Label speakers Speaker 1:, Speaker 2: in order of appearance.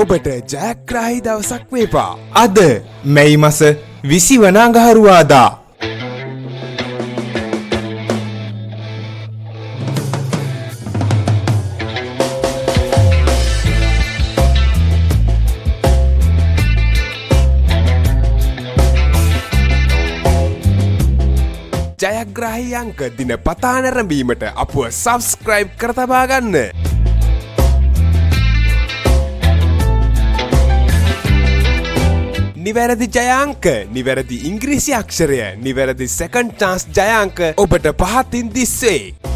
Speaker 1: ඔබට ජයග්‍රාහී දවසක් වේවා.
Speaker 2: අද මැයි මස 20 වන අඟහරුවාදා.
Speaker 1: ජයග්‍රාහී අංක දිනපතා නැරඹීමට අපව සබ්ස්ක්‍රයිබ් කර තබා ගන්න. නිවැරදි ජයාංක, නිවැරදි ඉංග්‍රීසි අක්ෂරය, නිවැරදි සෙකන්ඩ් චාන්ස් ජයාංක ඔබට පහතින් දිස්සේ.